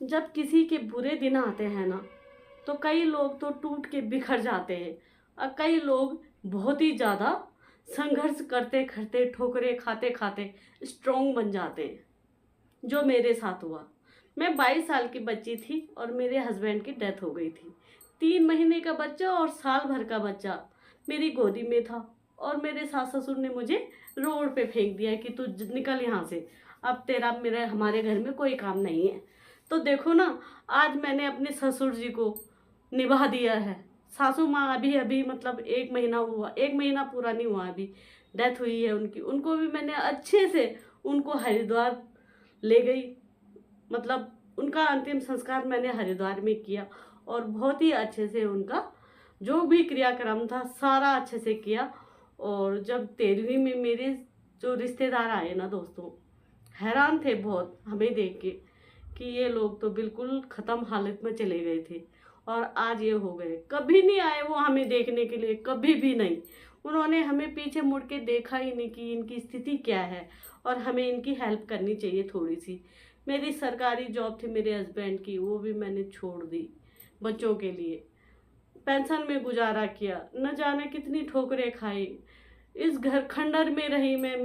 जब किसी के बुरे दिन आते हैं ना, तो कई लोग तो टूट के बिखर जाते हैं और कई लोग बहुत ही ज़्यादा संघर्ष करते करते ठोकरे खाते खाते स्ट्रोंग बन जाते हैं। जो मेरे साथ हुआ, मैं 22 साल की बच्ची थी और मेरे हस्बैंड की डेथ हो गई थी। 3 महीने का बच्चा और साल भर का बच्चा मेरी गोदी में था और मेरे सास ससुर ने मुझे रोड पे फेंक दिया कि तू निकल यहाँ से, अब तेरा मेरे हमारे घर में कोई काम नहीं है। तो देखो ना, आज मैंने अपने ससुर जी को निभा दिया है। सासू माँ अभी अभी मतलब 1 महीना हुआ, 1 महीना पूरा नहीं हुआ, अभी डेथ हुई है उनकी। उनको भी मैंने अच्छे से उनको हरिद्वार ले गई, मतलब उनका अंतिम संस्कार मैंने हरिद्वार में किया और बहुत ही अच्छे से उनका जो भी क्रियाक्रम था सारा अच्छे से किया। और जब 13वीं में मेरे जो रिश्तेदार आए ना दोस्तों, हैरान थे बहुत हमें देख के कि ये लोग तो बिल्कुल ख़त्म हालत में चले गए थे और आज ये हो गए। कभी नहीं आए वो हमें देखने के लिए, कभी भी नहीं। उन्होंने हमें पीछे मुड़ के देखा ही नहीं कि इनकी स्थिति क्या है और हमें इनकी हेल्प करनी चाहिए थोड़ी सी। मेरी सरकारी जॉब थी मेरे हस्बैंड की, वो भी मैंने छोड़ दी बच्चों के लिए। पेंशन में गुजारा किया, न जाने कितनी ठोकरें खाई। इस घर खंडर में रही मैं,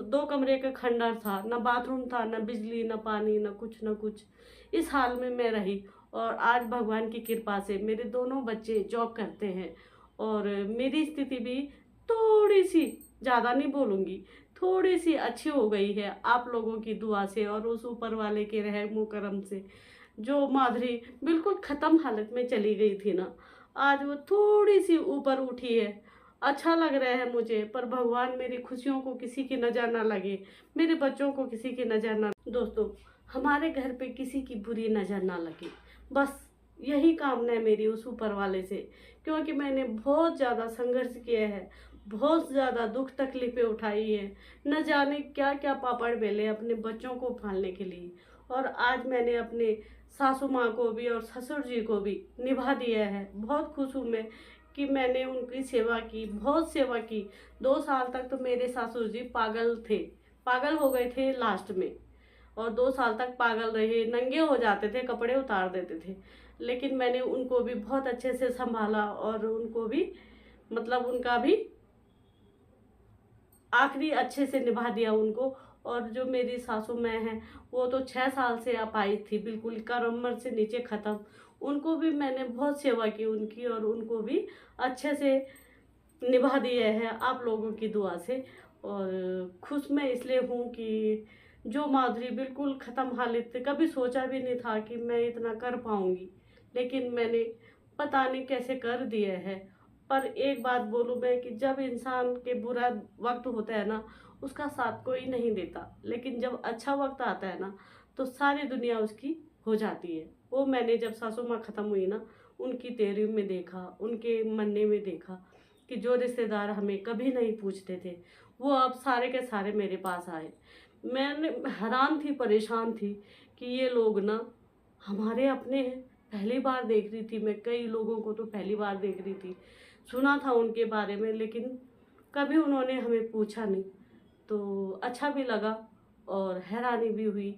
2 कमरे का खंडर था, न बाथरूम था, न बिजली, न पानी, न कुछ न कुछ। इस हाल में मैं रही और आज भगवान की कृपा से मेरे दोनों बच्चे जॉब करते हैं और मेरी स्थिति भी थोड़ी सी, ज़्यादा नहीं बोलूँगी, थोड़ी सी अच्छी हो गई है आप लोगों की दुआ से और उस ऊपर वाले के रहम करम से। जो माधुरी बिल्कुल ख़त्म हालत में चली गई थी ना, आज वो थोड़ी सी ऊपर उठी है। अच्छा लग रहा है मुझे, पर भगवान मेरी खुशियों को किसी की नज़र ना लगे, मेरे बच्चों को किसी की नज़र ना। दोस्तों, हमारे घर पे किसी की बुरी नज़र ना लगे, बस यही कामना है मेरी उस ऊपर वाले से। क्योंकि मैंने बहुत ज़्यादा संघर्ष किया है, बहुत ज़्यादा दुख तकलीफ़ें उठाई है, न जाने क्या क्या पापड़ बेले अपने बच्चों को पालने के लिए। और आज मैंने अपने सासू माँ को भी और ससुर जी को भी निभा दिया है। बहुत खुश हूँ मैं कि मैंने उनकी सेवा की, बहुत सेवा की। 2 साल तक तो मेरे ससुर जी पागल थे, पागल हो गए थे लास्ट में, और 2 साल तक पागल रहे, नंगे हो जाते थे, कपड़े उतार देते थे। लेकिन मैंने उनको भी बहुत अच्छे से संभाला और उनको भी मतलब उनका भी आखिरी अच्छे से निभा दिया उनको। और जो मेरी सासू माँ हैं, वो तो 6 साल से अपाहिज थी, बिल्कुल कमर से नीचे ख़त्म। उनको भी मैंने बहुत सेवा की उनकी और उनको भी अच्छे से निभा दिया है आप लोगों की दुआ से। और खुश मैं इसलिए हूँ कि जो माधुरी बिल्कुल ख़त्म हालत थी, कभी सोचा भी नहीं था कि मैं इतना कर पाऊँगी, लेकिन मैंने पता नहीं कैसे कर दिया है। पर एक बात बोलूँ मैं कि जब इंसान के बुरा वक्त होता है ना, उसका साथ कोई नहीं देता, लेकिन जब अच्छा वक्त आता है ना, तो सारी दुनिया उसकी हो जाती है। वो मैंने जब सासू माँ ख़त्म हुई ना, उनकी तेहरीव में देखा, उनके मरने में देखा कि जो रिश्तेदार हमें कभी नहीं पूछते थे, वो अब सारे के सारे मेरे पास आए। मैंने हैरान थी, परेशान थी कि ये लोग ना हमारे अपने हैं। पहली बार देख रही थी मैं, कई लोगों को तो पहली बार देख रही थी, सुना था उनके बारे में, लेकिन कभी उन्होंने हमें पूछा नहीं। तो अच्छा भी लगा और हैरानी भी हुई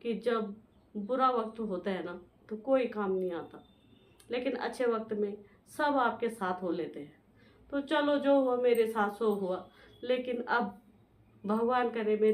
कि जब बुरा वक्त होता है ना, तो कोई काम नहीं आता, लेकिन अच्छे वक्त में सब आपके साथ हो लेते हैं। तो चलो, जो हुआ मेरे साथ सो हुआ, लेकिन अब भगवान करे मेरे